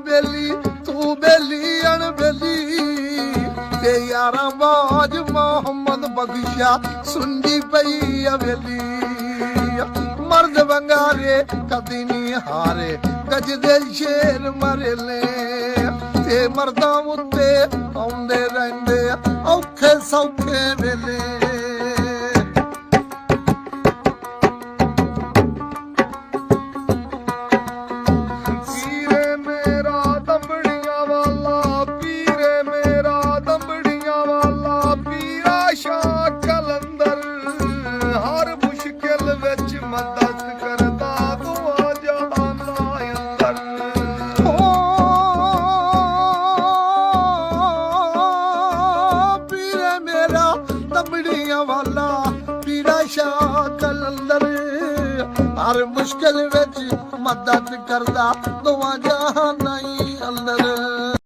बेली तू बेली अणबेली ते यारा बाज मोहम्मद बख्शा सुनदी पई हवेली मर्द वंगारे कदी नहीं हारे गज दे शेर मरेले ते मर्दां उत्ते आउंदे रहिंदे औखे सौखे वेले हर मुश्किल विच मदद करदा दुआ जहां नहीं